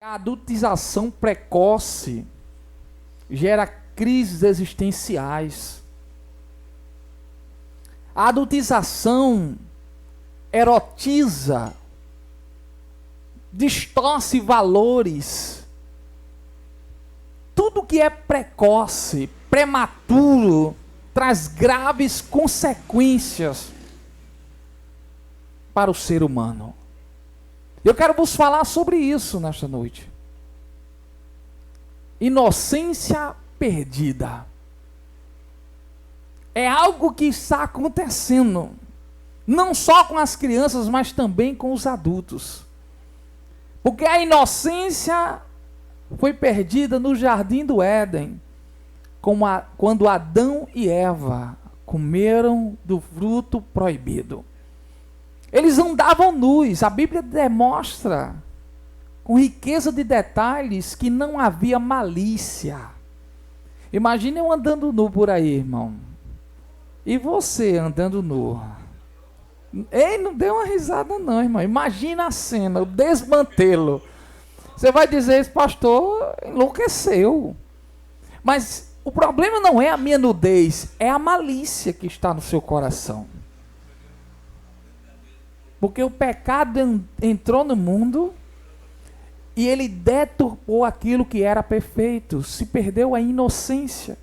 A adultização precoce gera crises existenciais. A adultização erotiza, distorce valores. Tudo que é precoce, prematuro, traz graves consequências para o ser humano. Eu quero vos falar sobre isso nesta noite. Inocência perdida. É algo que está acontecendo, não só com as crianças, mas também com os adultos. Porque a inocência foi perdida no jardim do Éden, quando Adão e Eva comeram do fruto proibido. Eles andavam nus. A Bíblia demonstra com riqueza de detalhes que não havia malícia. Imagine eu andando nu por aí, irmão. E você andando nu. Ei, não dê uma risada não, irmão. Imagina a cena, o desmantelo. Você vai dizer, esse pastor enlouqueceu. Mas o problema não é a minha nudez, é a malícia que está no seu coração. Porque o pecado entrou no mundo e ele deturpou aquilo que era perfeito. Se perdeu a inocência.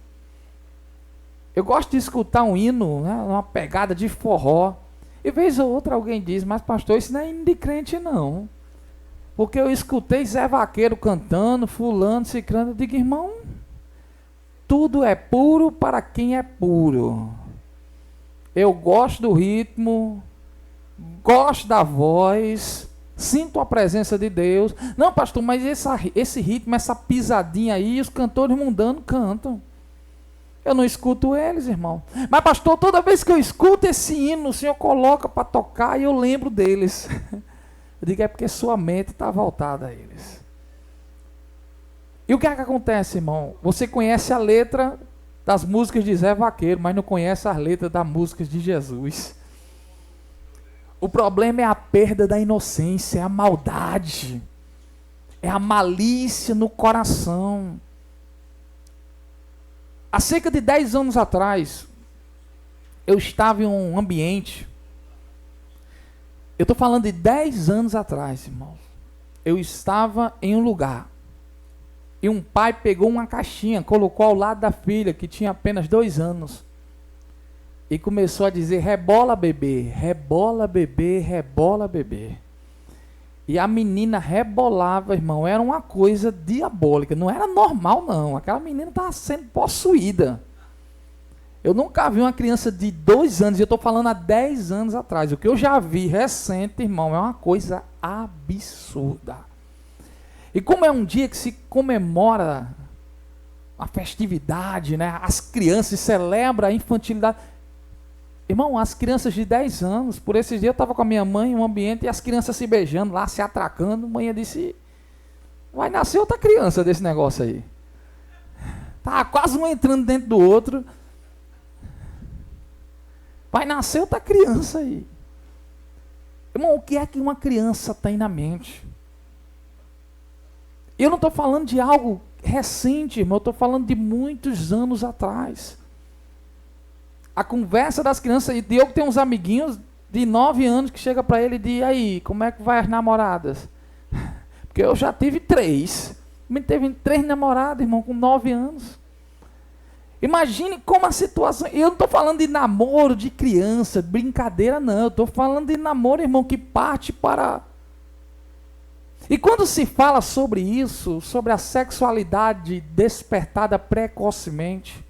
Eu gosto de escutar um hino, né, uma pegada de forró. E vez ou outra alguém diz, mas pastor, isso não é hino de crente não. Porque eu escutei Zé Vaqueiro cantando, fulano, ciclano. Eu digo, irmão, tudo é puro para quem é puro. Eu gosto do ritmo, gosto da voz, sinto a presença de Deus. Não, pastor, mas esse ritmo, essa pisadinha aí, os cantores mundanos cantam. Eu não escuto eles, irmão. Mas, pastor, toda vez que eu escuto esse hino, o Senhor coloca para tocar e eu lembro deles. Eu digo, é porque sua mente está voltada a eles. E o que é que acontece, irmão? Você conhece a letra das músicas de Zé Vaqueiro, mas não conhece as letras das músicas de Jesus. O problema é a perda da inocência, é a maldade, é a malícia no coração. Há cerca de 10 anos atrás, eu estava em um ambiente, eu estou falando de 10 anos atrás, irmãos. Eu estava em um lugar, e um pai pegou uma caixinha, colocou ao lado da filha, que tinha apenas 2 anos, e começou a dizer, rebola bebê, rebola bebê, rebola bebê. E a menina rebolava, irmão, era uma coisa diabólica, não era normal não, aquela menina estava sendo possuída. Eu nunca vi uma criança de 2 anos, e eu estou falando há 10 anos atrás, o que eu já vi recente, irmão, é uma coisa absurda. E como é um dia que se comemora a festividade, né? As crianças celebram a infantilidade. Irmão, as crianças de 10 anos, por esses dias eu estava com a minha mãe em um ambiente e as crianças se beijando lá, se atracando. A mãe disse, vai nascer outra criança desse negócio aí. Tá quase um entrando dentro do outro. Vai nascer outra criança aí. Irmão, o que é que uma criança tem na mente? Eu não estou falando de algo recente, irmão, eu estou falando de muitos anos atrás. A conversa das crianças, e eu tenho uns amiguinhos de 9 anos que chega para ele e diz, aí, como é que vai as namoradas? Porque eu já tive 3. Me teve 3 namoradas, irmão, com 9 anos. Imagine como a situação... Eu não estou falando de namoro de criança, brincadeira não. Eu estou falando de namoro, irmão, que parte para... E quando se fala sobre isso, sobre a sexualidade despertada precocemente,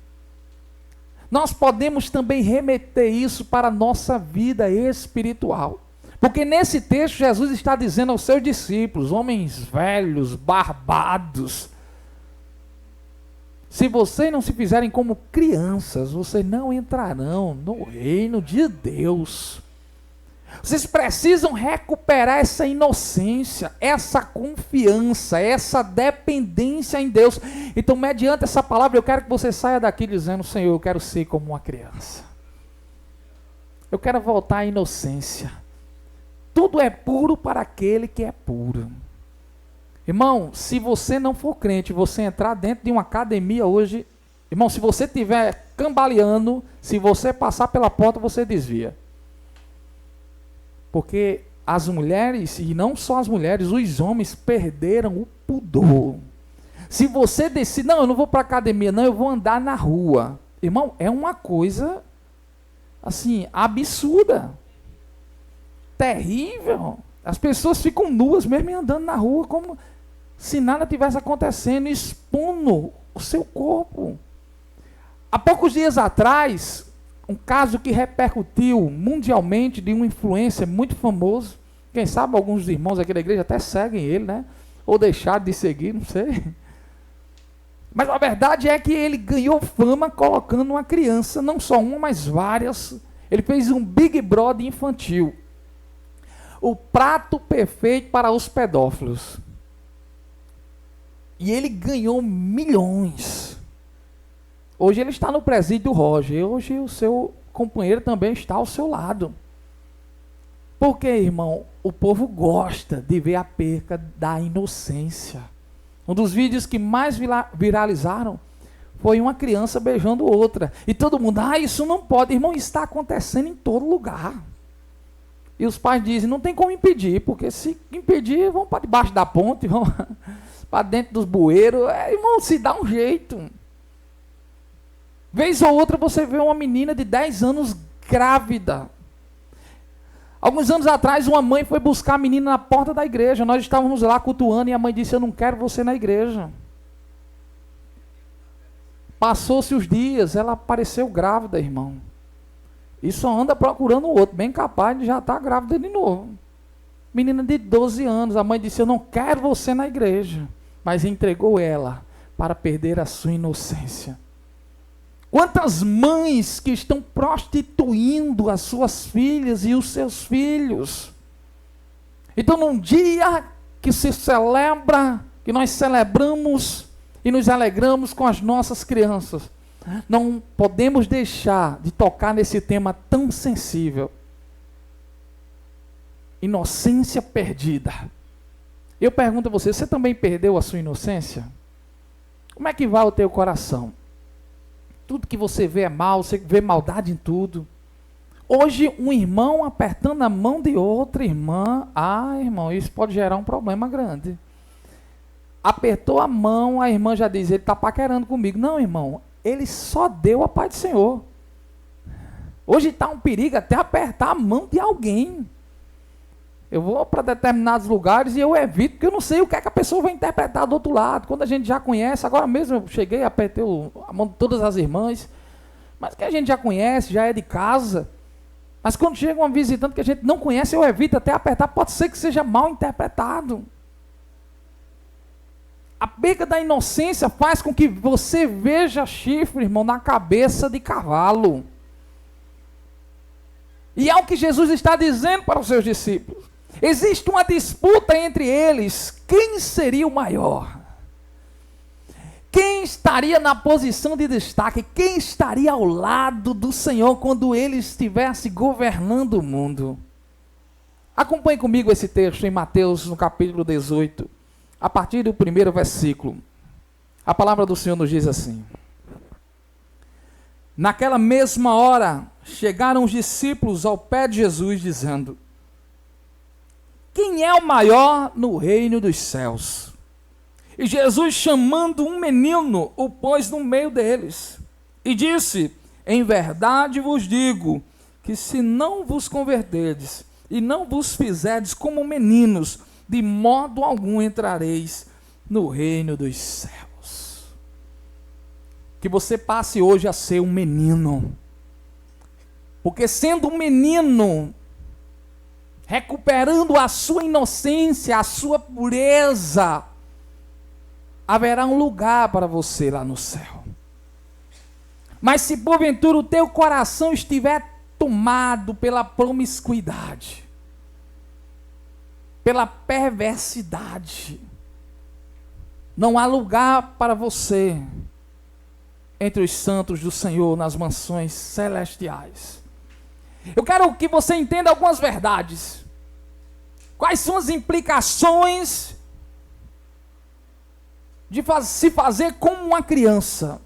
nós podemos também remeter isso para a nossa vida espiritual. Porque nesse texto Jesus está dizendo aos seus discípulos, homens velhos, barbados, se vocês não se fizerem como crianças, vocês não entrarão no reino de Deus. Vocês precisam recuperar essa inocência, essa confiança, essa dependência em Deus. Então, mediante essa palavra, eu quero que você saia daqui dizendo, Senhor, eu quero ser como uma criança. Eu quero voltar à inocência. Tudo é puro para aquele que é puro. Irmão, se você não for crente, você entrar dentro de uma academia hoje, irmão, se você estiver cambaleando, se você passar pela porta, você desvia. Porque as mulheres, e não só as mulheres, os homens perderam o pudor. Se você decide, não, eu não vou para a academia, não, eu vou andar na rua. Irmão, é uma coisa, assim, absurda. Terrível. As pessoas ficam nuas mesmo andando na rua, como se nada tivesse acontecendo, expondo o seu corpo. Há poucos dias atrás, um caso que repercutiu mundialmente de um influencer muito famoso. Quem sabe alguns dos irmãos aqui da igreja até seguem ele, né? Ou deixaram de seguir, não sei. Mas a verdade é que ele ganhou fama colocando uma criança, não só uma, mas várias. Ele fez um Big Brother infantil. O prato perfeito para os pedófilos. E ele ganhou milhões. Hoje ele está no presídio do Roger. Hoje o seu companheiro também está ao seu lado. Porque, irmão, o povo gosta de ver a perca da inocência. Um dos vídeos que mais viralizaram foi uma criança beijando outra. E todo mundo, isso não pode. Irmão, isso está acontecendo em todo lugar. E os pais dizem, não tem como impedir, porque se impedir, vão para debaixo da ponte, vão para dentro dos bueiros. Irmão, se dá um jeito. Vez ou outra você vê uma menina de 10 anos grávida. Alguns anos atrás, uma mãe foi buscar a menina na porta da igreja. Nós estávamos lá cultuando e a mãe disse, eu não quero você na igreja. Passou-se os dias, ela apareceu grávida, irmão. E só anda procurando o outro, bem capaz de já estar grávida de novo. Menina de 12 anos, a mãe disse, eu não quero você na igreja. Mas entregou ela para perder a sua inocência. Quantas mães que estão prostituindo as suas filhas e os seus filhos. Então, num dia que se celebra, que nós celebramos e nos alegramos com as nossas crianças, não podemos deixar de tocar nesse tema tão sensível. Inocência perdida. Eu pergunto a você, você também perdeu a sua inocência? Como é que vai o teu coração? Tudo que você vê é mal, você vê maldade em tudo. Hoje, um irmão apertando a mão de outra irmã, irmão, isso pode gerar um problema grande. Apertou a mão, a irmã já diz, ele está paquerando comigo. Não, irmão, ele só deu a paz do Senhor. Hoje está um perigo até apertar a mão de alguém. Eu vou para determinados lugares e eu evito, porque eu não sei o que é que a pessoa vai interpretar do outro lado. Quando a gente já conhece, agora mesmo eu cheguei, apertei a mão de todas as irmãs, mas que a gente já conhece, já é de casa. Mas quando chega uma visitante que a gente não conhece, eu evito até apertar, pode ser que seja mal interpretado. A perda da inocência faz com que você veja chifre, irmão, na cabeça de cavalo. E é o que Jesus está dizendo para os seus discípulos. Existe uma disputa entre eles. Quem seria o maior? Quem estaria na posição de destaque? Quem estaria ao lado do Senhor quando Ele estivesse governando o mundo? Acompanhe comigo esse texto em Mateus, no capítulo 18, a partir do primeiro versículo. A palavra do Senhor nos diz assim. Naquela mesma hora, chegaram os discípulos ao pé de Jesus, dizendo, quem é o maior no reino dos céus? E Jesus, chamando um menino, o pôs no meio deles, e disse, em verdade vos digo, que se não vos converterdes, e não vos fizerdes como meninos, de modo algum entrareis no reino dos céus. Que você passe hoje a ser um menino, porque sendo um menino, recuperando a sua inocência, a sua pureza, haverá um lugar para você lá no céu. Mas se porventura o teu coração estiver tomado pela promiscuidade, pela perversidade, não há lugar para você entre os santos do Senhor nas mansões celestiais. Eu quero que você entenda algumas verdades. Quais são as implicações de se fazer como uma criança.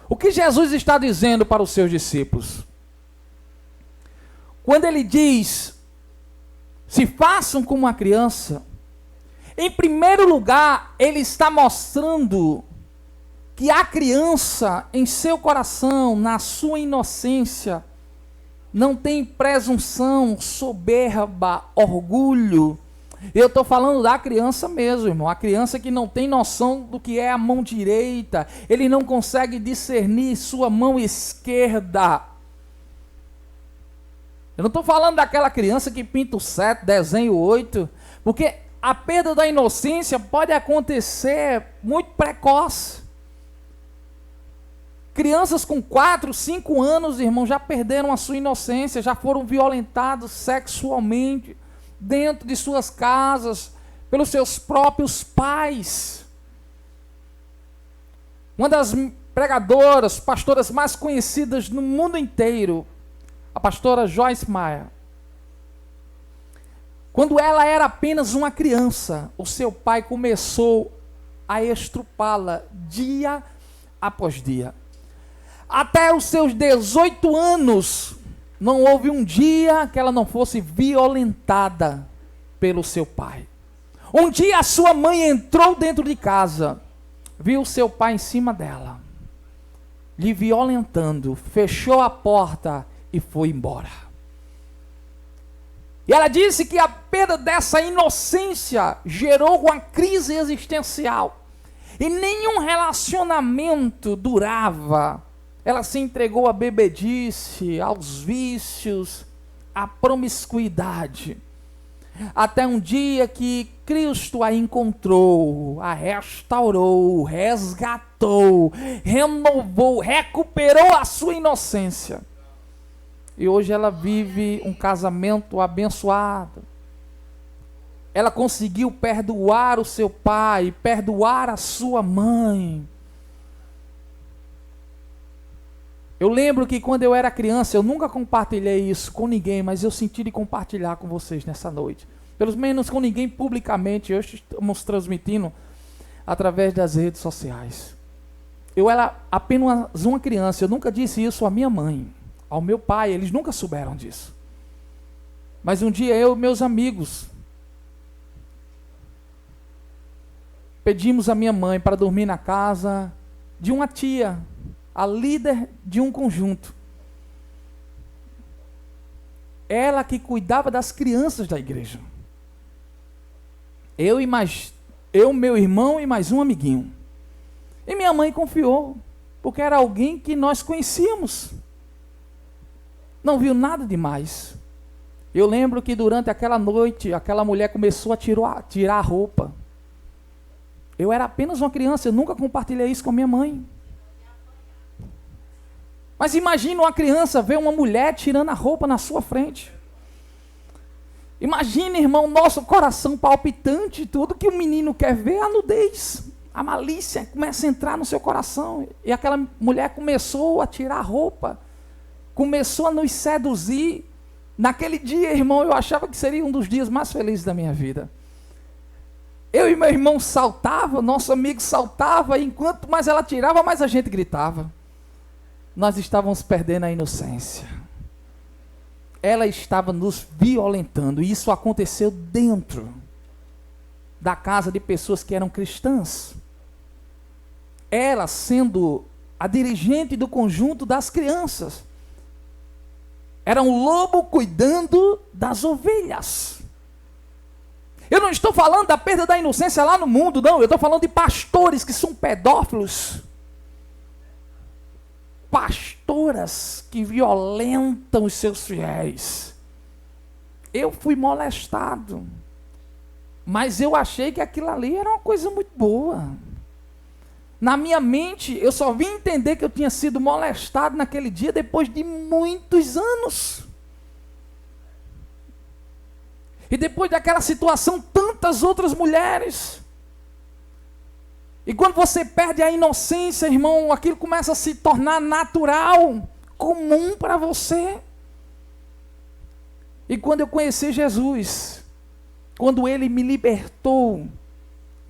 O que Jesus está dizendo para os seus discípulos? Quando ele diz, se façam como uma criança, em primeiro lugar, ele está mostrando que a criança, em seu coração, na sua inocência, não tem presunção, soberba, orgulho. Eu estou falando da criança mesmo, irmão. A criança que não tem noção do que é a mão direita. Ele não consegue discernir sua mão esquerda. Eu não estou falando daquela criança que pinta o 7, desenha o 8. Porque a perda da inocência pode acontecer muito precoce. Crianças com 4, 5 anos, irmão, já perderam a sua inocência, já foram violentados sexualmente dentro de suas casas, pelos seus próprios pais. Uma das pregadoras, pastoras mais conhecidas no mundo inteiro, a pastora Joyce Meyer. Quando ela era apenas uma criança, o seu pai começou a estrupá-la dia após dia. Até os seus 18 anos, não houve um dia que ela não fosse violentada pelo seu pai. Um dia a sua mãe entrou dentro de casa, viu seu pai em cima dela, lhe violentando, fechou a porta e foi embora. E ela disse que a perda dessa inocência gerou uma crise existencial. E nenhum relacionamento durava. Ela se entregou à bebedice, aos vícios, à promiscuidade. Até um dia que Cristo a encontrou, a restaurou, resgatou, renovou, recuperou a sua inocência. E hoje ela vive um casamento abençoado. Ela conseguiu perdoar o seu pai, perdoar a sua mãe. Eu lembro que quando eu era criança, eu nunca compartilhei isso com ninguém, mas eu senti de compartilhar com vocês nessa noite. Pelo menos com ninguém publicamente, hoje estamos transmitindo através das redes sociais. Eu era apenas uma criança, eu nunca disse isso à minha mãe, ao meu pai, eles nunca souberam disso. Mas um dia eu e meus amigos pedimos à minha mãe para dormir na casa de uma tia, a líder de um conjunto. Ela que cuidava das crianças da igreja. Eu, meu irmão e mais um amiguinho. E minha mãe confiou, porque era alguém que nós conhecíamos. Não viu nada demais. Eu lembro que durante aquela noite, aquela mulher começou a tirar a roupa. Eu era apenas uma criança, eu nunca compartilhei isso com minha mãe. Mas imagina uma criança ver uma mulher tirando a roupa na sua frente. Imagina, irmão, nosso coração palpitante, tudo que o menino quer ver é a nudez. A malícia começa a entrar no seu coração. E aquela mulher começou a tirar a roupa. Começou a nos seduzir. Naquele dia, irmão, eu achava que seria um dos dias mais felizes da minha vida. Eu e meu irmão saltava, nosso amigo saltava, e enquanto mais ela tirava, mais a gente gritava. Nós estávamos perdendo a inocência. Ela estava nos violentando, e isso aconteceu dentro da casa de pessoas que eram cristãs. Ela sendo a dirigente do conjunto das crianças. Era um lobo cuidando das ovelhas. Eu não estou falando da perda da inocência lá no mundo, não. Eu estou falando de pastores que são pedófilos. Pastoras que violentam os seus fiéis. Eu fui molestado. Mas eu achei que aquilo ali era uma coisa muito boa. Na minha mente, eu só vim entender que eu tinha sido molestado naquele dia depois de muitos anos. E depois daquela situação, tantas outras mulheres. E quando você perde a inocência, irmão, aquilo começa a se tornar natural, comum para você. E quando eu conheci Jesus, quando Ele me libertou,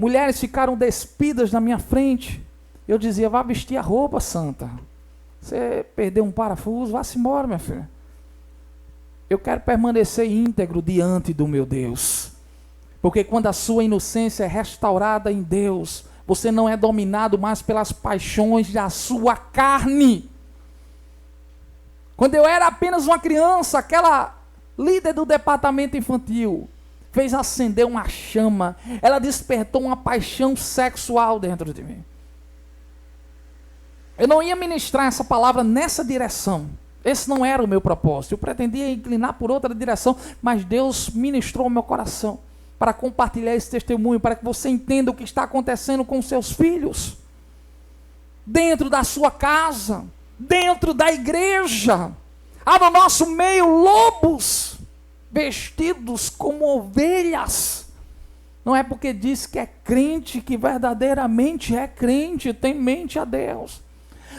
Mulheres ficaram despidas na minha frente. Eu dizia, vá vestir a roupa, santa. Você perdeu um parafuso, vá-se embora, minha filha. Eu quero permanecer íntegro diante do meu Deus. Porque quando a sua inocência é restaurada em Deus, você não é dominado mais pelas paixões da sua carne. Quando eu era apenas uma criança, aquela líder do departamento infantil fez acender uma chama. Ela despertou uma paixão sexual dentro de mim. Eu não ia ministrar essa palavra nessa direção. Esse não era o meu propósito. Eu pretendia inclinar por outra direção, mas Deus ministrou ao meu coração para compartilhar esse testemunho, para que você entenda o que está acontecendo com seus filhos, dentro da sua casa, dentro da igreja. Há no nosso meio lobos, vestidos como ovelhas. Não é porque diz que é crente, que verdadeiramente é crente, tem mente a Deus.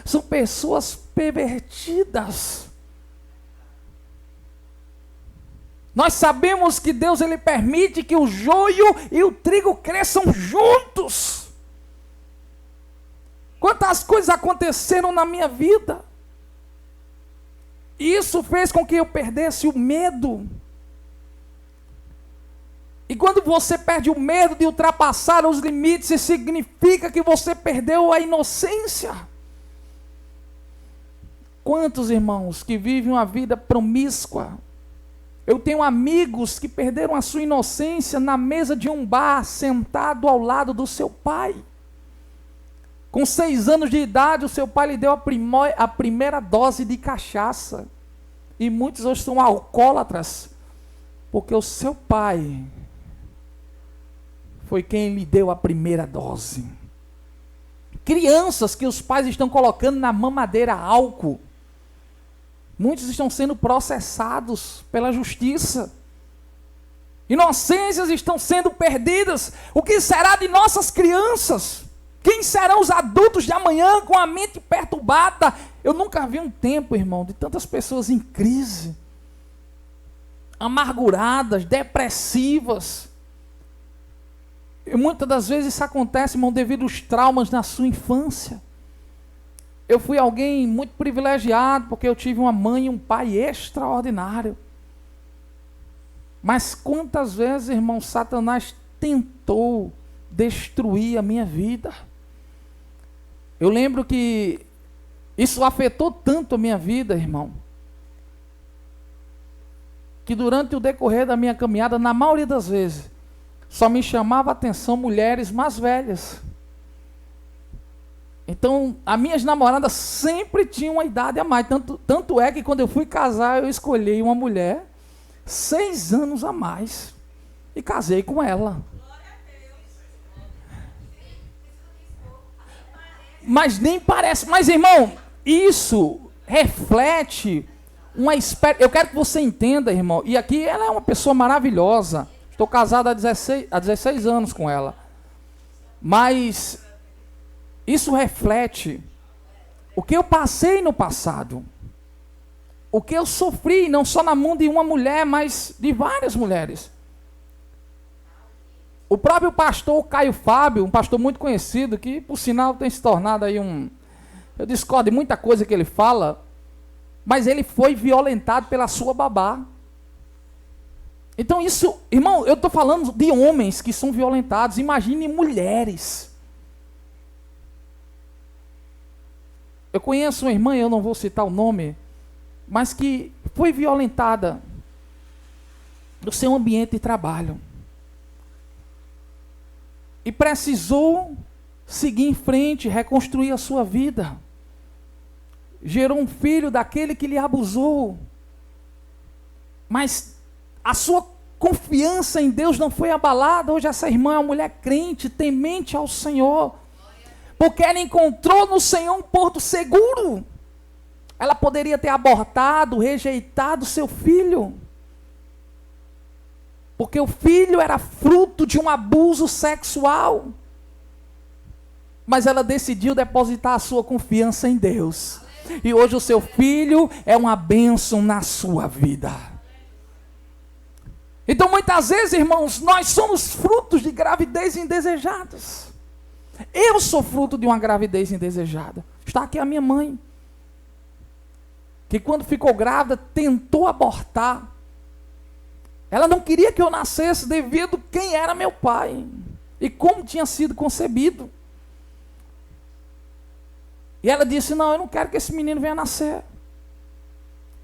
São pessoas pervertidas. Nós sabemos que Deus ele permite que o joio e o trigo cresçam juntos. Quantas coisas aconteceram na minha vida. E isso fez com que eu perdesse o medo. E quando você perde o medo de ultrapassar os limites, isso significa que você perdeu a inocência. Quantos irmãos que vivem uma vida promíscua? Eu tenho amigos que perderam a sua inocência na mesa de um bar, sentado ao lado do seu pai. Com 6 anos de idade, o seu pai lhe deu a primeira dose de cachaça. E muitos hoje são alcoólatras, porque o seu pai foi quem lhe deu a primeira dose. Crianças que os pais estão colocando na mamadeira álcool. Muitos estão sendo processados pela justiça. Inocências estão sendo perdidas. O que será de nossas crianças? Quem serão os adultos de amanhã com a mente perturbada? Eu nunca vi um tempo, irmão, de tantas pessoas em crise, amarguradas, depressivas. E muitas das vezes isso acontece, irmão, devido aos traumas na sua infância. Eu fui alguém muito privilegiado, porque eu tive uma mãe e um pai extraordinário. Mas quantas vezes, irmão, Satanás tentou destruir a minha vida. Eu lembro que isso afetou tanto a minha vida, irmão, que durante o decorrer da minha caminhada, na maioria das vezes, só me chamava a atenção mulheres mais velhas. Então, as minhas namoradas sempre tinham uma idade a mais. Tanto é que quando eu fui casar, eu escolhi uma mulher 6 anos a mais. E casei com ela. Mas nem parece. Mas, irmão, isso reflete uma espécie. Eu quero que você entenda, irmão. E aqui ela é uma pessoa maravilhosa. Estou casado há 16 anos com ela. Mas isso reflete o que eu passei no passado. O que eu sofri, não só na mão de uma mulher, mas de várias mulheres. O próprio pastor Caio Fábio, um pastor muito conhecido, que por sinal tem se tornado aí eu discordo de muita coisa que ele fala, mas ele foi violentado pela sua babá. Então isso, irmão, eu estou falando de homens que são violentados, imagine mulheres. Eu conheço uma irmã, eu não vou citar o nome, mas que foi violentada no seu ambiente de trabalho. E precisou seguir em frente, reconstruir a sua vida. Gerou um filho daquele que lhe abusou. Mas a sua confiança em Deus não foi abalada. Hoje essa irmã é uma mulher crente, temente ao Senhor. Porque ela encontrou no Senhor um porto seguro. Ela poderia ter abortado, rejeitado seu filho. Porque o filho era fruto de um abuso sexual. Mas ela decidiu depositar a sua confiança em Deus. E hoje o seu filho é uma bênção na sua vida. Então muitas vezes, irmãos, nós somos frutos de gravidez indesejadas. Eu sou fruto de uma gravidez indesejada. Está aqui a minha mãe, que quando ficou grávida, tentou abortar. Ela não queria que eu nascesse devido a quem era meu pai e como tinha sido concebido. E ela disse, não, eu não quero que esse menino venha nascer.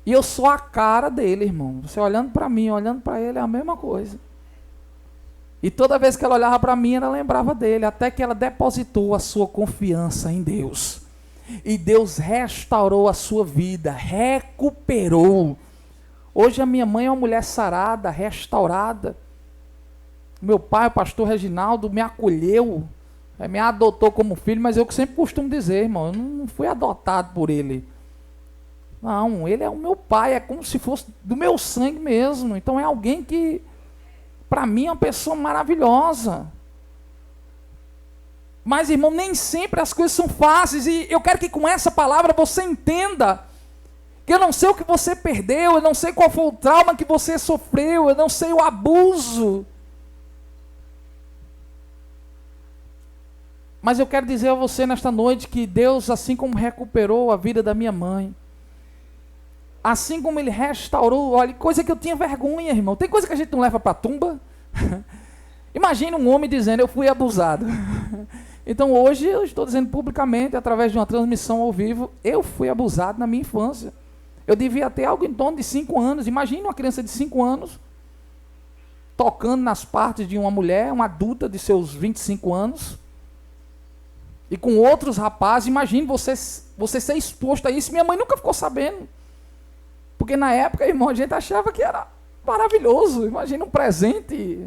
E eu sou a cara dele, irmão. Você olhando para mim, olhando para ele, é a mesma coisa. E toda vez que ela olhava para mim, ela lembrava dele, até que ela depositou a sua confiança em Deus. E Deus restaurou a sua vida, recuperou. Hoje a minha mãe é uma mulher sarada, restaurada. Meu pai, o pastor Reginaldo, me acolheu, me adotou como filho, mas eu sempre costumo dizer, irmão, eu não fui adotado por ele. Não, ele é o meu pai, é como se fosse do meu sangue mesmo. Então é alguém que, para mim, é uma pessoa maravilhosa. Mas, irmão, nem sempre as coisas são fáceis. E eu quero que com essa palavra você entenda que eu não sei o que você perdeu, eu não sei qual foi o trauma que você sofreu, eu não sei o abuso. Mas eu quero dizer a você nesta noite que Deus, assim como recuperou a vida da minha mãe, assim como Ele restaurou, olha, coisa que eu tinha vergonha, irmão. Tem coisa que a gente não leva para a tumba. Imagina um homem dizendo, eu fui abusado. Então hoje eu estou dizendo publicamente, através de uma transmissão ao vivo, eu fui abusado na minha infância. Eu devia ter algo em torno de 5 anos. Imagina uma criança de 5 anos, tocando nas partes de uma mulher, uma adulta de seus 25 anos, e com outros rapazes. Imagine você ser exposto a isso. Minha mãe nunca ficou sabendo. Porque na época, irmão, a gente achava que era maravilhoso. Imagina um presente,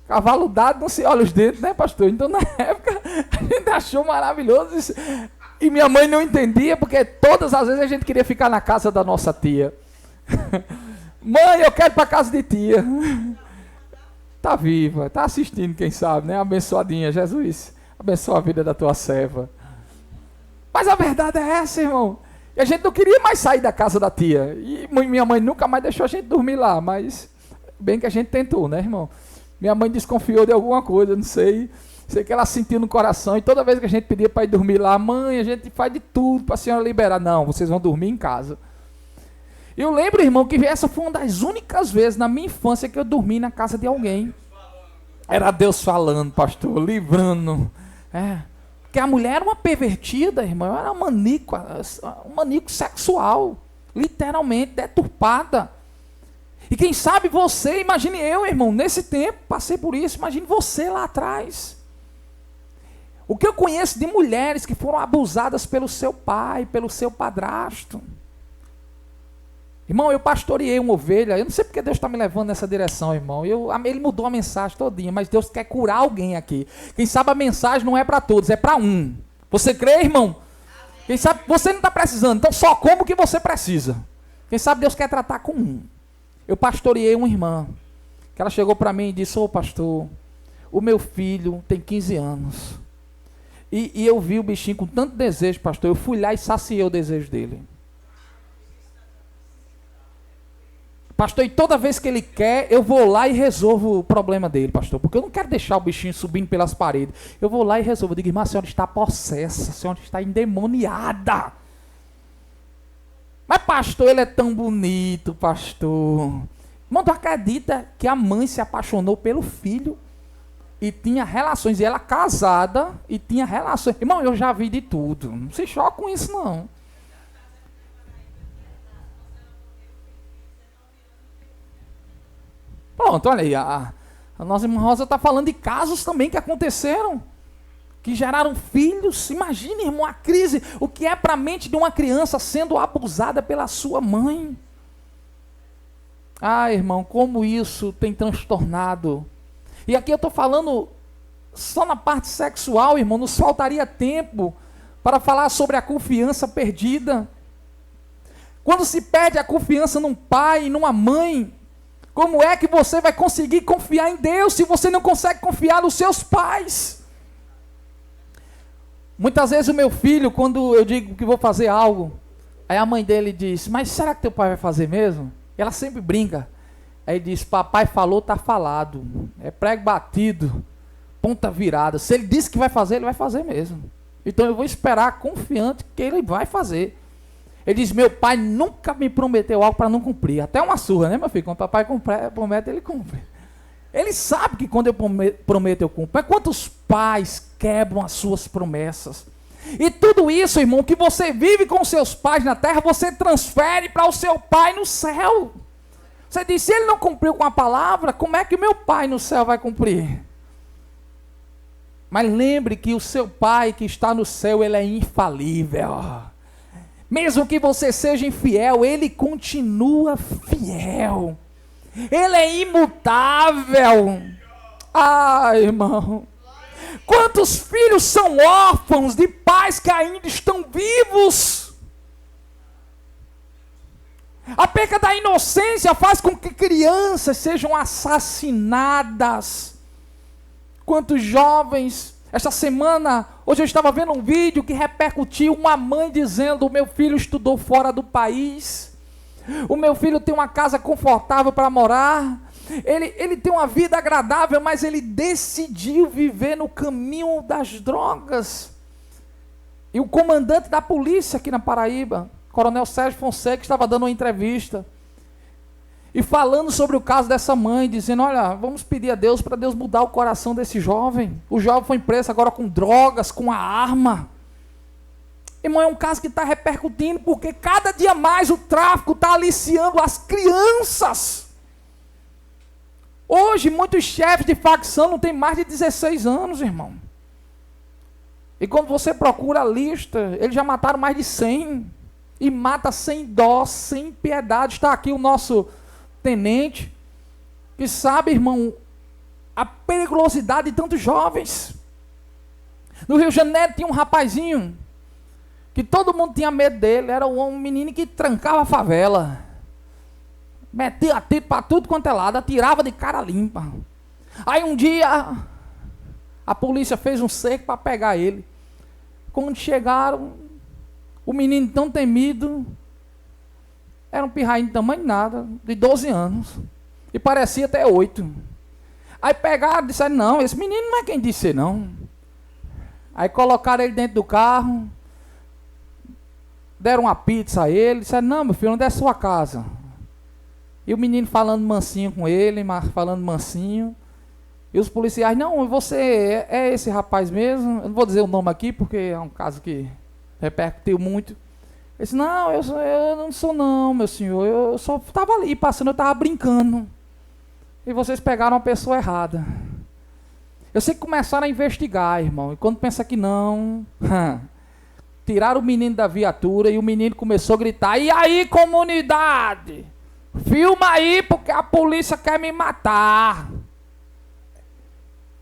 cavalo dado, não se olha os dentes, né, pastor? Então na época a gente achou maravilhoso isso. E minha mãe não entendia, porque todas as vezes a gente queria ficar na casa da nossa tia. Mãe, eu quero ir para a casa de tia. Está viva, está assistindo, quem sabe, né? Abençoadinha, Jesus. Abençoa a vida da tua serva. Mas a verdade é essa, irmão. E a gente não queria mais sair da casa da tia. E minha mãe nunca mais deixou a gente dormir lá. Mas bem que a gente tentou, né, irmão? Minha mãe desconfiou de alguma coisa, não sei. Sei que ela sentiu no coração. E toda vez que a gente pedia para ir dormir lá, mãe, a gente faz de tudo para a senhora liberar. Não, vocês vão dormir em casa. Eu lembro, irmão, que essa foi uma das únicas vezes na minha infância que eu dormi na casa de alguém. Era Deus falando, pastor, livrando. Porque a mulher era uma pervertida, irmão. Era um maníaco sexual. Literalmente deturpada. E quem sabe você, imagine eu, irmão, nesse tempo, passei por isso. Imagine você lá atrás. O que eu conheço de mulheres que foram abusadas pelo seu pai, pelo seu padrasto. Irmão, eu pastoreei uma ovelha. Eu não sei porque Deus está me levando nessa direção, irmão. Ele mudou a mensagem todinha, mas Deus quer curar alguém aqui. Quem sabe a mensagem não é para todos, é para um. Você crê, irmão? Quem sabe você não está precisando, então só como que você precisa. Quem sabe Deus quer tratar com um. Eu pastoreei uma irmã, que ela chegou para mim e disse, ô pastor, o meu filho tem 15 anos. E eu vi o bichinho com tanto desejo, pastor, eu fui lá e saciei o desejo dele. Pastor, e toda vez que ele quer, eu vou lá e resolvo o problema dele, pastor. Porque eu não quero deixar o bichinho subindo pelas paredes. Eu vou lá e resolvo. Eu digo, irmã, a senhora está possessa, a senhora está endemoniada. Mas pastor, ele é tão bonito, pastor. Irmão, tu acredita que a mãe se apaixonou pelo filho? E tinha relações, e ela casada, e tinha relações. Irmão, eu já vi de tudo. Não se choque com isso, não. Pronto, olha aí, a nossa irmã Rosa está falando de casos também que aconteceram, que geraram filhos. Imagine, irmão, a crise, o que é para a mente de uma criança sendo abusada pela sua mãe. Ah, irmão, como isso tem transtornado. E aqui eu estou falando só na parte sexual, irmão, nos faltaria tempo para falar sobre a confiança perdida. Quando se perde a confiança num pai e numa mãe, como é que você vai conseguir confiar em Deus se você não consegue confiar nos seus pais? Muitas vezes o meu filho, quando eu digo que vou fazer algo, aí a mãe dele diz, mas será que teu pai vai fazer mesmo? E ela sempre brinca, Aí ele diz, papai falou, tá falado. É prego batido, ponta virada. Se ele disse que vai fazer, ele vai fazer mesmo. Então eu vou esperar confiante que ele vai fazer. Ele diz, meu pai nunca me prometeu algo para não cumprir. Até uma surra, né, meu filho? Quando o papai promete, ele cumpre. Ele sabe que quando eu prometo, eu cumpro. Mas quantos pais quebram as suas promessas? E tudo isso, irmão, que você vive com seus pais na terra, você transfere para o seu pai no céu. Você diz, se ele não cumpriu com a palavra, como é que o meu pai no céu vai cumprir? Mas lembre que o seu pai que está no céu, ele é infalível. Mesmo que você seja infiel, ele continua fiel. Ele é imutável. Ah, irmão. Quantos filhos são órfãos de pais que ainda estão vivos? A perca da inocência faz com que crianças sejam assassinadas. Quantos jovens, esta semana, hoje eu estava vendo um vídeo que repercutiu uma mãe dizendo, o meu filho estudou fora do país, o meu filho tem uma casa confortável para morar, ele tem uma vida agradável, mas ele decidiu viver no caminho das drogas. E o comandante da polícia aqui na Paraíba, Coronel Sérgio Fonseca, estava dando uma entrevista e falando sobre o caso dessa mãe, dizendo, olha, vamos pedir a Deus para Deus mudar o coração desse jovem. O jovem foi preso agora com drogas, com a arma. Irmão, é um caso que está repercutindo, porque cada dia mais o tráfico está aliciando as crianças. Hoje, muitos chefes de facção não têm mais de 16 anos, irmão. E quando você procura a lista, eles já mataram mais de 100. E mata sem dó, sem piedade. Está aqui o nosso tenente, que sabe, irmão, a periculosidade de tantos jovens. No Rio de Janeiro tinha um rapazinho, que todo mundo tinha medo dele, era um menino que trancava a favela, metia tiro para tudo quanto é lado, atirava de cara limpa. Aí um dia, a polícia fez um cerco para pegar ele. Quando chegaram, o menino tão temido, era um pirrainho de tamanho nada, de 12 anos, e parecia até 8. Aí pegaram e disseram, não, esse menino não é quem disse não. Aí colocaram ele dentro do carro, deram uma pizza a ele, disseram, não, meu filho, onde é a sua casa? E o menino falando mansinho com ele, falando mansinho, e os policiais, não, você é esse rapaz mesmo? Eu não vou dizer o nome aqui, porque é um caso que repercutiu muito. Ele disse, não, eu não sou não, meu senhor, eu só estava ali passando, eu estava brincando. E vocês pegaram a pessoa errada. Eu sei que começaram a investigar, irmão, e quando pensa que não, tiraram o menino da viatura e o menino começou a gritar, e aí, comunidade? Filma aí, porque a polícia quer me matar.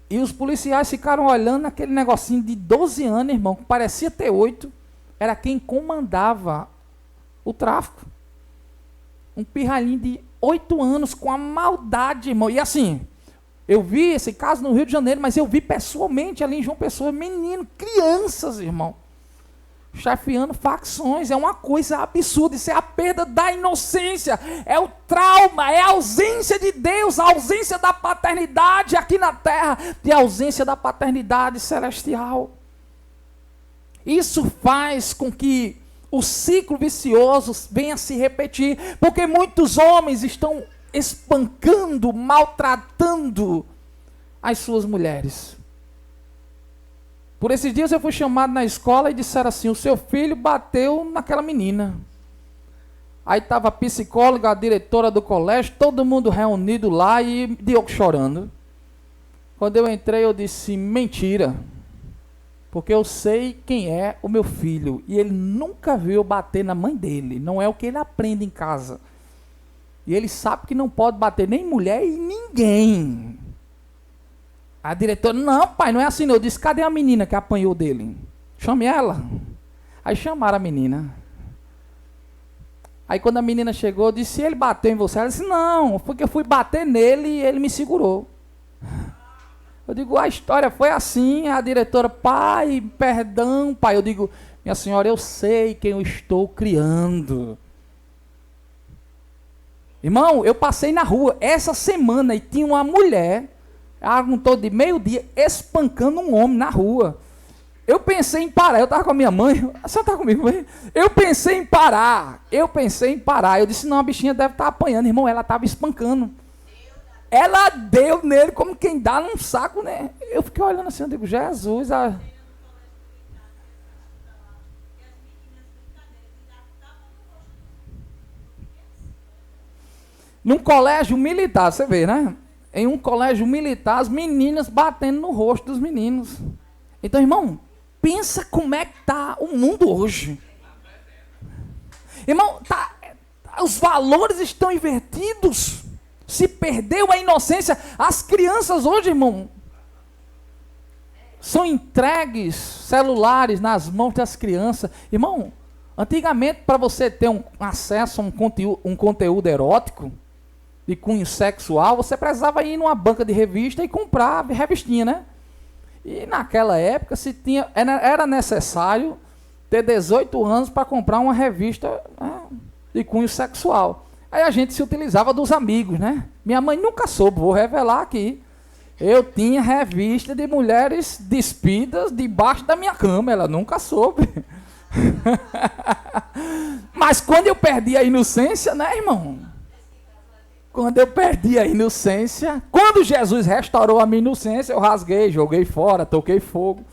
E os policiais ficaram olhando aquele negocinho de 12 anos, irmão, que parecia ter 8. Era quem comandava o tráfico. Um pirralhinho de 8 anos com a maldade, irmão. E assim, eu vi esse caso no Rio de Janeiro, mas eu vi pessoalmente ali em João Pessoa, menino, crianças, irmão, chefiando facções. É uma coisa absurda. Isso é a perda da inocência, é o trauma, é a ausência de Deus, a ausência da paternidade aqui na terra e a ausência da paternidade celestial. Isso faz com que o ciclo vicioso venha a se repetir, porque muitos homens estão espancando, maltratando as suas mulheres. Por esses dias eu fui chamado na escola e disseram assim, o seu filho bateu naquela menina. Aí estava a psicóloga, a diretora do colégio, todo mundo reunido lá e Diogo chorando. Quando eu entrei eu disse, mentira. Porque eu sei quem é o meu filho. E ele nunca viu eu bater na mãe dele. Não é o que ele aprende em casa. E ele sabe que não pode bater nem mulher e ninguém. A diretora, não pai, não é assim não. Eu disse, cadê a menina que apanhou dele? Chame ela. Aí chamaram a menina. Aí quando a menina chegou, eu disse, ele bateu em você? Ela disse, não, foi que eu fui bater nele e ele me segurou. Eu digo, a história foi assim. A diretora, pai, perdão, pai. Eu digo, minha senhora, eu sei quem eu estou criando. Irmão, eu passei na rua essa semana e tinha uma mulher, um todo de meio-dia, espancando um homem na rua. Eu pensei em parar, eu estava com a minha mãe, a senhora está comigo, mãe? Eu pensei em parar. Eu disse, não, a bichinha deve estar apanhando, irmão, ela estava espancando. Ela deu nele como quem dá num saco, né? Eu fiquei olhando assim, eu digo, Jesus, Num colégio militar, você vê, né? Em um colégio militar, as meninas batendo no rosto dos meninos. Então, irmão, pensa como é que está o mundo hoje. Irmão, os valores estão invertidos. Se perdeu a inocência. As crianças hoje, irmão, são entregues celulares nas mãos das crianças. Irmão, antigamente, para você ter acesso a um conteúdo erótico, de cunho sexual, você precisava ir numa banca de revista e comprar revistinha, né? E naquela época era necessário ter 18 anos para comprar uma revista, né, de cunho sexual. Aí a gente se utilizava dos amigos, né? Minha mãe nunca soube, vou revelar aqui. Eu tinha revista de mulheres despidas debaixo da minha cama, ela nunca soube. Mas quando eu perdi a inocência, né, irmão? Quando eu perdi a inocência, quando Jesus restaurou a minha inocência, eu rasguei, joguei fora, toquei fogo.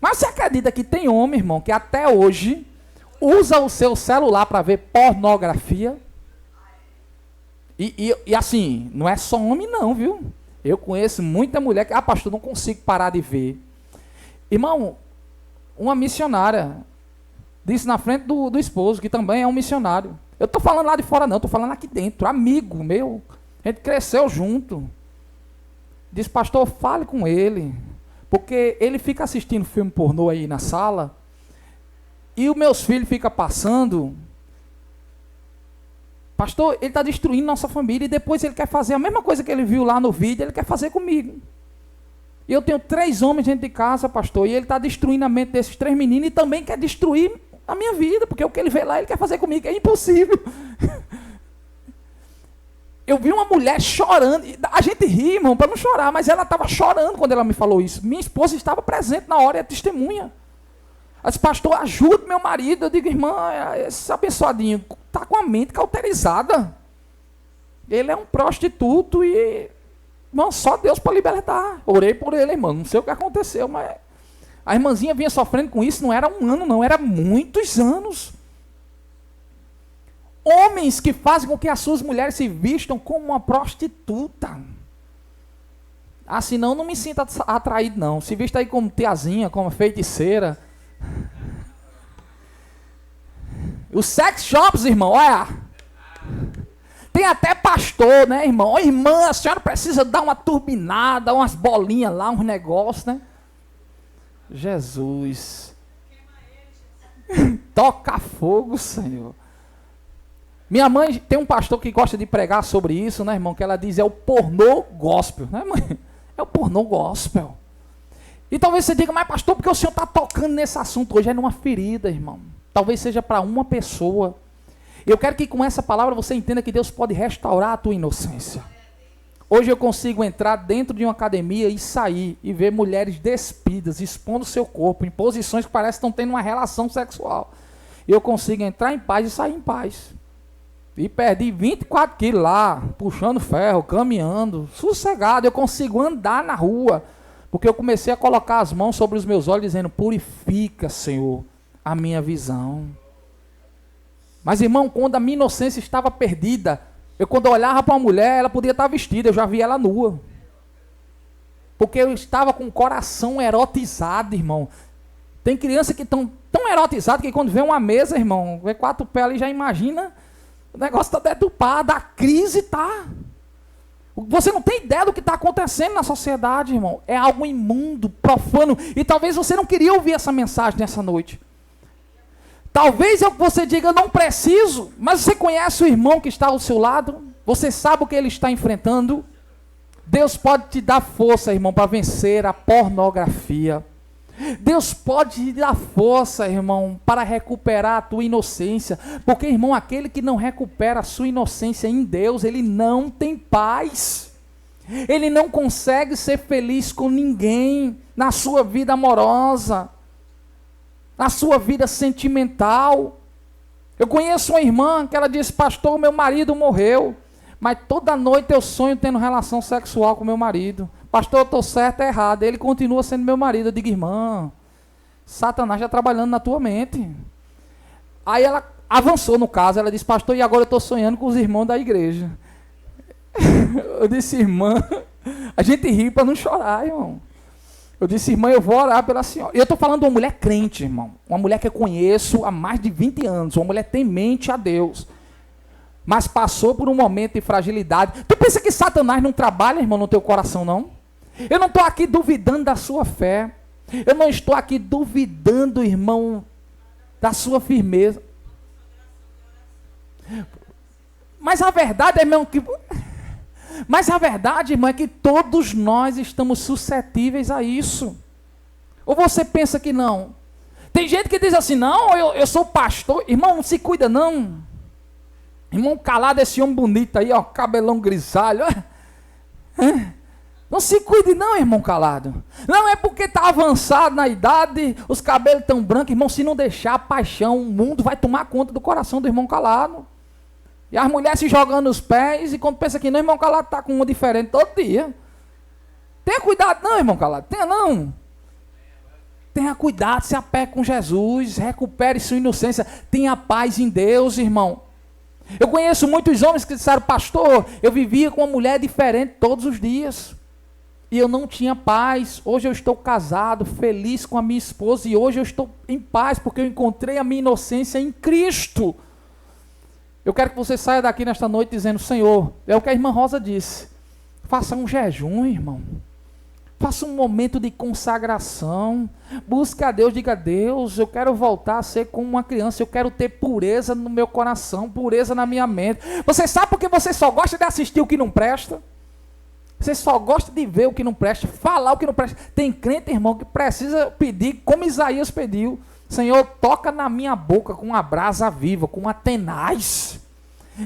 Mas você acredita que tem homem, irmão, que até hoje usa o seu celular para ver pornografia? E assim, não é só homem não, viu? Eu conheço muita mulher que, pastor, não consigo parar de ver. Irmão, uma missionária disse na frente do esposo, que também é um missionário. Eu estou falando lá de fora não, estou falando aqui dentro, amigo meu. A gente cresceu junto. Diz, pastor, fale com ele. Porque ele fica assistindo filme pornô aí na sala. E os meus filhos ficam passando. Pastor, ele está destruindo nossa família. E depois ele quer fazer a mesma coisa que ele viu lá no vídeo, ele quer fazer comigo. E eu tenho 3 homens dentro de casa, pastor. E ele está destruindo a mente desses 3 meninos. E também quer destruir a minha vida, porque o que ele vê lá, ele quer fazer comigo, é impossível. Eu vi uma mulher chorando, a gente ri, irmão, para não chorar, mas ela estava chorando quando ela me falou isso. Minha esposa estava presente na hora, é testemunha. Ela disse, pastor, ajude meu marido. Eu digo, irmã, esse abençoadinho está com a mente cauterizada. Ele é um prostituto e, irmão, só Deus para libertar. Orei por ele, irmão, não sei o que aconteceu, mas a irmãzinha vinha sofrendo com isso, não era 1 ano, não, era muitos anos. Homens que fazem com que as suas mulheres se vistam como uma prostituta. Senão não me sinta atraído, não. Se vista aí como tiazinha, como feiticeira. Os sex shops, irmão, olha. Tem até pastor, né, irmão? Ó, irmã, a senhora precisa dar uma turbinada, umas bolinhas lá, uns negócios, né? Jesus. Toca fogo, Senhor. Minha mãe tem um pastor que gosta de pregar sobre isso, né, irmão? Que ela diz, é o pornô gospel, né, mãe? É o pornô gospel. E talvez você diga, mas pastor, porque o senhor está tocando nesse assunto hoje? É numa ferida, irmão. Talvez seja para uma pessoa. Eu quero que com essa palavra você entenda que Deus pode restaurar a tua inocência. Hoje eu consigo entrar dentro de uma academia e sair e ver mulheres despidas, expondo seu corpo em posições que parecem que estão tendo uma relação sexual. E eu consigo entrar em paz e sair em paz. E perdi 24 quilos lá, puxando ferro, caminhando, sossegado. Eu consigo andar na rua, porque eu comecei a colocar as mãos sobre os meus olhos, dizendo, purifica, Senhor, a minha visão. Mas, irmão, quando a minha inocência estava perdida, quando eu olhava para uma mulher, ela podia estar vestida, eu já via ela nua. Porque eu estava com o coração erotizado, irmão. Tem criança que estão tão erotizadas que quando vê uma mesa, irmão, vê 4 pés ali, já imagina, o negócio está deturpado, a crise está. Você não tem ideia do que está acontecendo na sociedade, irmão. É algo imundo, profano. E talvez você não queria ouvir essa mensagem nessa noite. Talvez você diga, não preciso, mas você conhece o irmão que está ao seu lado? Você sabe o que ele está enfrentando? Deus pode te dar força, irmão, para vencer a pornografia. Deus pode te dar força, irmão, para recuperar a tua inocência. Porque, irmão, aquele que não recupera a sua inocência em Deus, ele não tem paz. Ele não consegue ser feliz com ninguém na sua vida amorosa, na sua vida sentimental. Eu conheço uma irmã que ela disse: pastor, meu marido morreu, mas toda noite eu sonho tendo relação sexual com meu marido. Pastor, eu estou certo ou errado? Ele continua sendo meu marido. Eu digo: irmã, Satanás já trabalhando na tua mente. Aí ela avançou no caso, ela disse: pastor, e agora eu estou sonhando com os irmãos da igreja. Eu disse: irmã, a gente ri para não chorar, irmão. Eu disse: irmã, eu vou orar pela senhora. E eu estou falando de uma mulher crente, irmão. Uma mulher que eu conheço há mais de 20 anos. Uma mulher temente a Deus. Mas passou por um momento de fragilidade. Tu pensa que Satanás não trabalha, irmão, no teu coração, não? Eu não estou aqui duvidando da sua fé. Eu não estou aqui duvidando, irmão, da sua firmeza. Mas a verdade, irmão, é que todos nós estamos suscetíveis a isso. Ou você pensa que não? Tem gente que diz assim: não, eu sou pastor. Irmão, não se cuida não. Irmão, calado esse homem bonito aí, ó, cabelão grisalho. Não se cuide não, irmão calado. Não é porque está avançado na idade, os cabelos tão brancos. Irmão, se não deixar a paixão, o mundo vai tomar conta do coração do irmão calado. E as mulheres se jogando nos pés, e quando pensa que não, irmão calado está com uma diferente todo dia. Tenha cuidado não, irmão calado, tenha não. Tenha cuidado, se apegue com Jesus, recupere sua inocência, tenha paz em Deus, irmão. Eu conheço muitos homens que disseram: pastor, eu vivia com uma mulher diferente todos os dias. E eu não tinha paz. Hoje eu estou casado, feliz com a minha esposa, e hoje eu estou em paz, porque eu encontrei a minha inocência em Cristo. Eu quero que você saia daqui nesta noite dizendo: Senhor, é o que a irmã Rosa disse, faça um jejum, irmão. Faça um momento de consagração. Busque a Deus, diga: Deus, eu quero voltar a ser como uma criança, eu quero ter pureza no meu coração, pureza na minha mente. Você sabe por que você só gosta de assistir o que não presta? Você só gosta de ver o que não presta, falar o que não presta. Tem crente, irmão, que precisa pedir, como Isaías pediu: Senhor, toca na minha boca com uma brasa viva, com uma tenaz.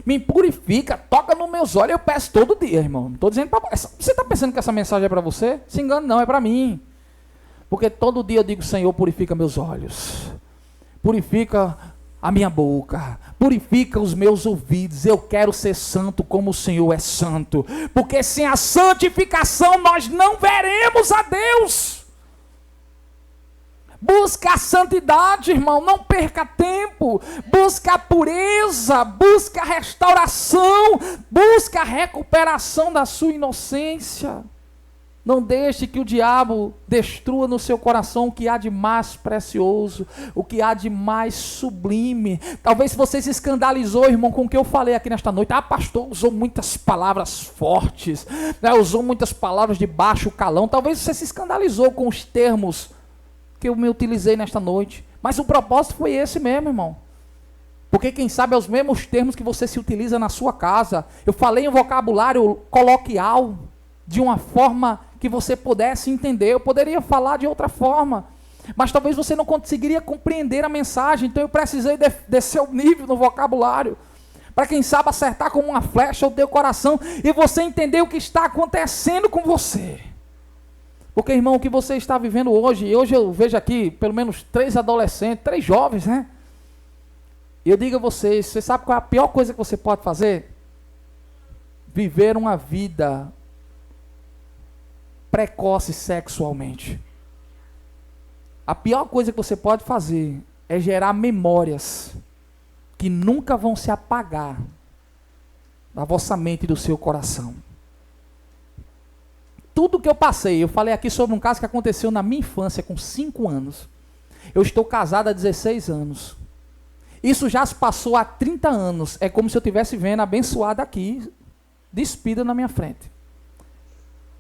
Me purifica, toca nos meus olhos. Eu peço todo dia, irmão. Não estou dizendo para você. Você está pensando que essa mensagem é para você? Se engana, não, é para mim. Porque todo dia eu digo: Senhor, purifica meus olhos. Purifica a minha boca, purifica os meus ouvidos. Eu quero ser santo como o Senhor é santo, porque sem a santificação nós não veremos a Deus. Busca a santidade, irmão, não perca tempo. Busca a pureza, busca a restauração, busca a recuperação da sua inocência. Não deixe que o diabo destrua no seu coração o que há de mais precioso, o que há de mais sublime. Talvez você se escandalizou, irmão, com o que eu falei aqui nesta noite. Ah, pastor, usou muitas palavras fortes, né? Usou muitas palavras de baixo calão. Talvez você se escandalizou com os termos que eu me utilizei nesta noite. Mas o propósito foi esse mesmo, irmão. Porque quem sabe é os mesmos termos que você se utiliza na sua casa. Eu falei em vocabulário coloquial, de uma forma que você pudesse entender. Eu poderia falar de outra forma, mas talvez você não conseguiria compreender a mensagem. Então eu precisei descer o nível no vocabulário, para quem sabe acertar como uma flecha o teu coração, e você entender o que está acontecendo com você. Porque, irmão, o que você está vivendo hoje, e hoje eu vejo aqui pelo menos 3 adolescentes, 3 jovens, né? E eu digo a vocês, você sabe qual é a pior coisa que você pode fazer? Viver uma vida precoce sexualmente. A pior coisa que você pode fazer é gerar memórias que nunca vão se apagar da vossa mente e do seu coração. Tudo que eu passei, eu falei aqui sobre um caso que aconteceu na minha infância, com 5 anos. Eu estou casado há 16 anos. Isso já se passou há 30 anos. É como se eu estivesse vendo abençoada aqui, despida na minha frente.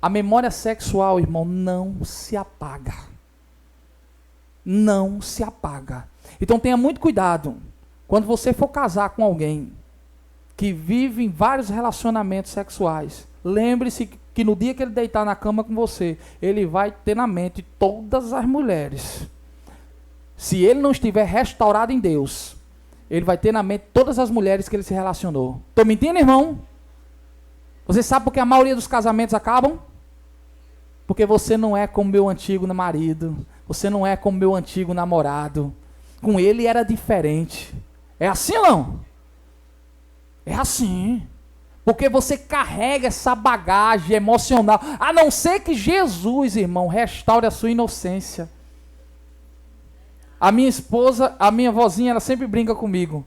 A memória sexual, irmão, não se apaga. Não se apaga. Então tenha muito cuidado. Quando você for casar com alguém que vive em vários relacionamentos sexuais, lembre-se que no dia que ele deitar na cama com você, ele vai ter na mente todas as mulheres. Se ele não estiver restaurado em Deus, ele vai ter na mente todas as mulheres que ele se relacionou. Estou mentindo, irmão? Você sabe por que a maioria dos casamentos acabam? Porque você não é como meu antigo marido. Você não é como meu antigo namorado. Com ele era diferente. É assim ou não? É assim. Porque você carrega essa bagagem emocional. A não ser que Jesus, irmão, restaure a sua inocência. A minha esposa, a minha vozinha, ela sempre brinca comigo.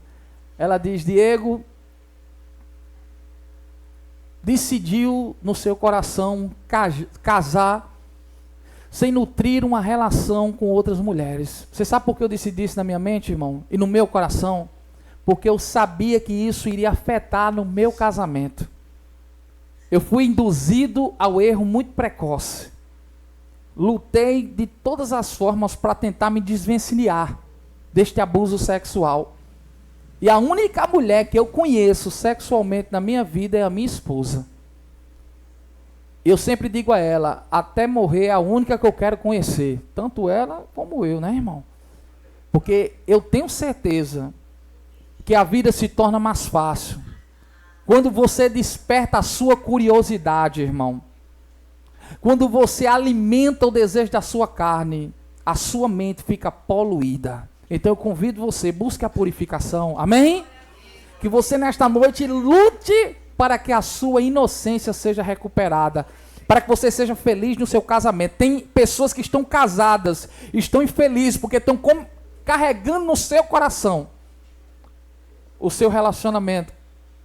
Ela diz: Diego, decidiu no seu coração casar sem nutrir uma relação com outras mulheres. Você sabe por que eu decidi isso na minha mente, irmão? E no meu coração? Porque eu sabia que isso iria afetar no meu casamento. Eu fui induzido ao erro muito precoce. Lutei de todas as formas para tentar me desvencilhar deste abuso sexual. E a única mulher que eu conheço sexualmente na minha vida é a minha esposa. Eu sempre digo a ela, até morrer é a única que eu quero conhecer. Tanto ela como eu, né, irmão? Porque eu tenho certeza que a vida se torna mais fácil quando você desperta a sua curiosidade, irmão. Quando você alimenta o desejo da sua carne, a sua mente fica poluída. Então eu convido você, busque a purificação, amém? Que você nesta noite lute para que a sua inocência seja recuperada, para que você seja feliz no seu casamento. Tem pessoas que estão casadas, estão infelizes, porque estão carregando no seu coração o seu relacionamento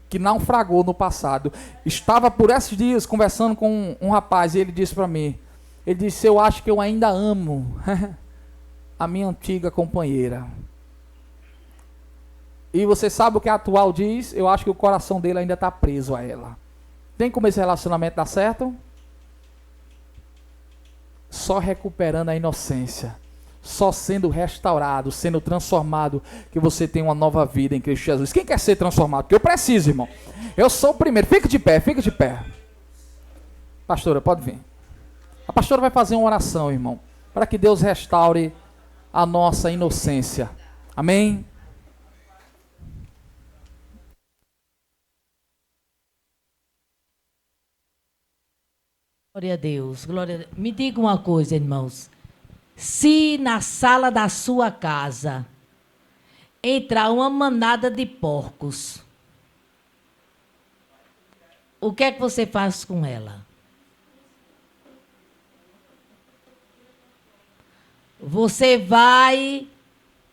que naufragou no passado. Estava por esses dias conversando com um rapaz e ele disse para mim, ele disse: eu acho que eu ainda amo a minha antiga companheira. E você sabe o que a atual diz? Eu acho que o coração dele ainda está preso a ela. Tem como esse relacionamento dar certo? Só recuperando a inocência. Só sendo restaurado, sendo transformado, que você tem uma nova vida em Cristo Jesus. Quem quer ser transformado? Porque eu preciso, irmão. Eu sou o primeiro. Fica de pé, fica de pé. Pastora, pode vir. A pastora vai fazer uma oração, irmão, para que Deus restaure a nossa inocência. Amém? Glória a Deus, glória a Deus. Me diga uma coisa, irmãos. Se na sala da sua casa entrar uma manada de porcos, o que é que você faz com ela? Você vai,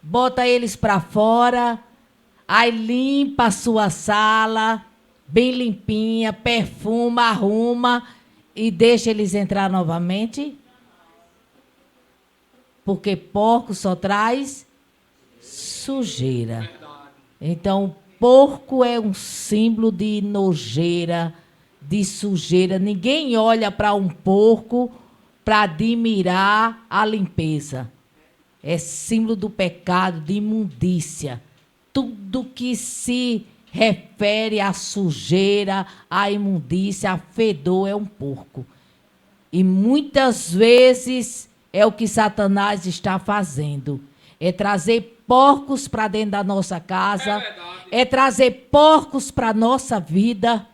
bota eles para fora, aí limpa a sua sala, bem limpinha, perfuma, arruma e deixa eles entrar novamente? Porque porco só traz sujeira. Então, porco é um símbolo de nojeira, de sujeira. Ninguém olha para um porco para admirar a limpeza. É símbolo do pecado, de imundícia. Tudo que se refere à sujeira, à imundícia, a fedor é um porco. E muitas vezes é o que Satanás está fazendo. É trazer porcos para dentro da nossa casa. É trazer porcos para a nossa vida.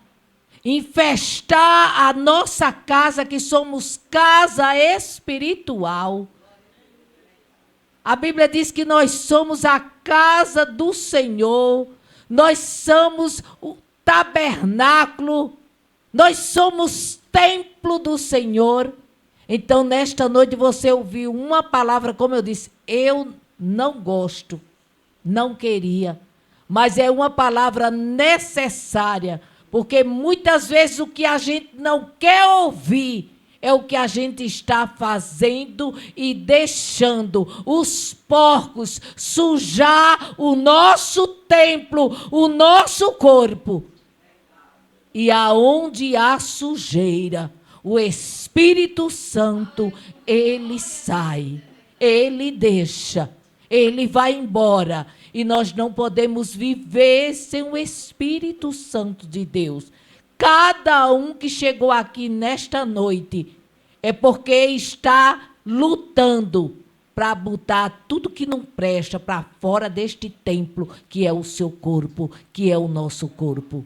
Infestar a nossa casa, que somos casa espiritual. A Bíblia diz que nós somos a casa do Senhor. Nós somos o tabernáculo. Nós somos templo do Senhor. Então, nesta noite, você ouviu uma palavra, como eu disse, eu não gosto, não queria, mas é uma palavra necessária, porque muitas vezes o que a gente não quer ouvir é o que a gente está fazendo e deixando os porcos sujar o nosso templo, o nosso corpo. E aonde há sujeira, o Espírito Santo, ele sai, ele deixa, ele vai embora. E nós não podemos viver sem o Espírito Santo de Deus. cada um que chegou aqui nesta noite é porque está lutando para botar tudo que não presta para fora deste templo, que é o seu corpo, que é o nosso corpo.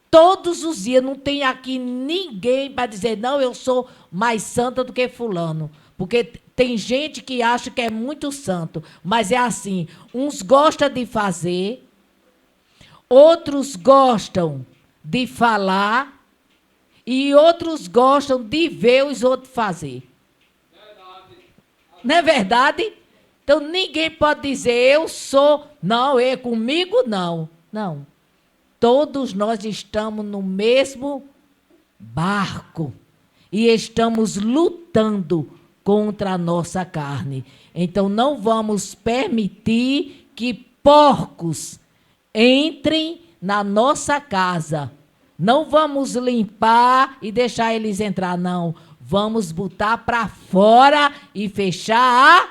Todos os dias, não tem aqui ninguém para dizer, não, eu sou mais santa do que fulano. Porque tem gente que acha que é muito santo, mas é assim, uns gostam de fazer, outros gostam de falar, e outros gostam de ver os outros fazer. Não é verdade? Então, ninguém pode dizer, eu sou, não, comigo não. Não. Todos nós estamos no mesmo barco e estamos lutando contra a nossa carne. Então, não vamos permitir que porcos entrem na nossa casa. Não vamos limpar e deixar eles entrar, não. Vamos botar para fora e fechar a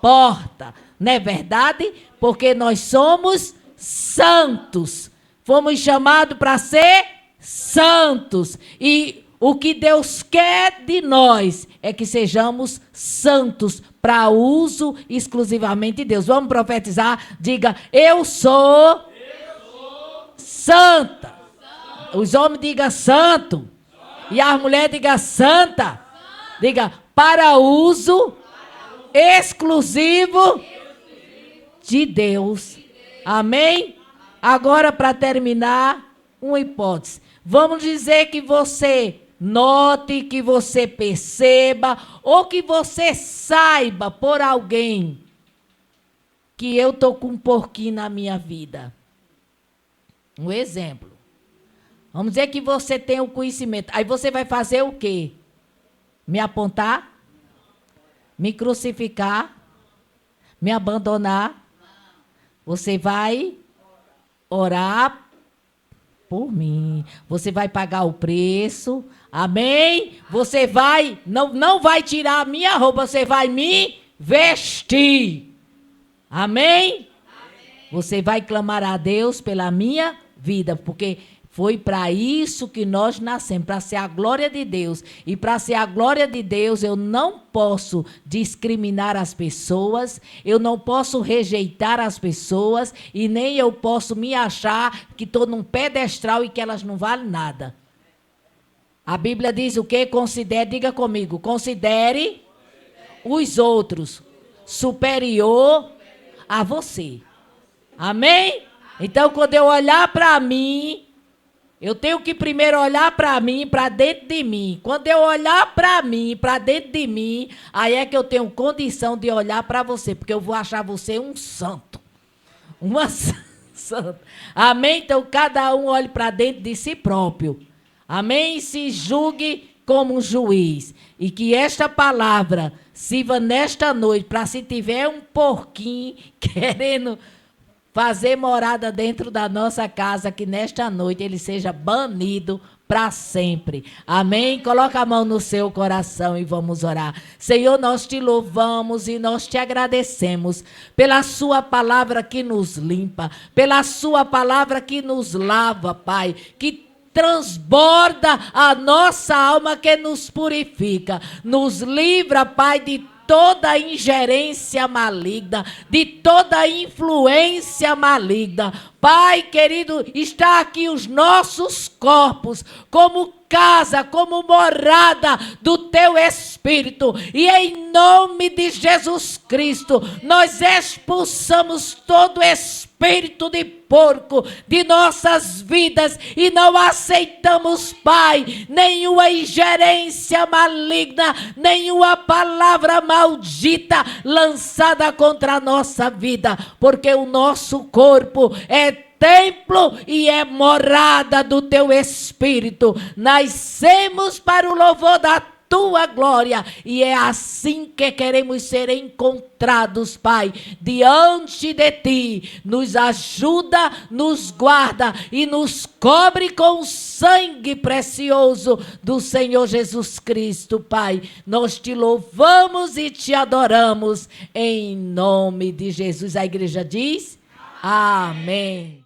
porta. Não é verdade? Porque nós somos santos. Fomos chamados para ser santos. E o que Deus quer de nós é que sejamos santos para uso exclusivamente de Deus. Vamos profetizar? Diga, eu sou santa. Os homens digam santo. E as mulheres digam santa. Diga, para uso exclusivo de Deus. Amém? Agora, para terminar, uma hipótese. Vamos dizer que você note, que você perceba, ou que você saiba por alguém que eu estou com um porquinho na minha vida. Um exemplo. Vamos dizer que você tem o conhecimento. Aí você vai fazer o quê? Me apontar? Me crucificar? Me abandonar? Você vai orar por mim. Você vai pagar o preço. Amém? Você vai, não vai tirar a minha roupa, você vai me vestir. Amém? Você vai clamar a Deus pela minha vida, porque foi para isso que nós nascemos, para ser a glória de Deus. E para ser a glória de Deus, eu não posso discriminar as pessoas, eu não posso rejeitar as pessoas, e nem eu posso me achar que estou num pedestral e que elas não valem nada. A Bíblia diz o quê? Considere, diga comigo, considere os outros superior a você. Amém? Então, quando eu olhar para mim, eu tenho que primeiro olhar para mim, para dentro de mim. Quando eu olhar para mim, para dentro de mim, aí é que eu tenho condição de olhar para você, porque eu vou achar você um santo. Uma santa. Amém? Então, cada um olhe para dentro de si próprio. Amém? Se julgue como um juiz. E que esta palavra sirva nesta noite para se tiver um porquinho querendo fazer morada dentro da nossa casa, que nesta noite ele seja banido para sempre. Amém? Coloca a mão no seu coração e vamos orar. Senhor, nós te louvamos e nós te agradecemos pela sua palavra que nos limpa, pela sua palavra que nos lava, Pai, que transborda a nossa alma, que nos purifica. Nos livra, Pai, de toda ingerência maligna, de toda influência maligna. Pai querido, está aqui os nossos corpos como casa, como morada do teu Espírito. E em nome de Jesus Cristo, nós expulsamos todo espírito de porco de nossas vidas e não aceitamos, Pai, nenhuma ingerência maligna, nenhuma palavra maldita lançada contra a nossa vida, porque o nosso corpo é templo e é morada do teu Espírito. Nascemos para o louvor da tua glória, e é assim que queremos ser encontrados, Pai, diante de ti. Nos ajuda, nos guarda e nos cobre com o sangue precioso do Senhor Jesus Cristo, Pai. Nós te louvamos e te adoramos em nome de Jesus. A igreja diz: amém.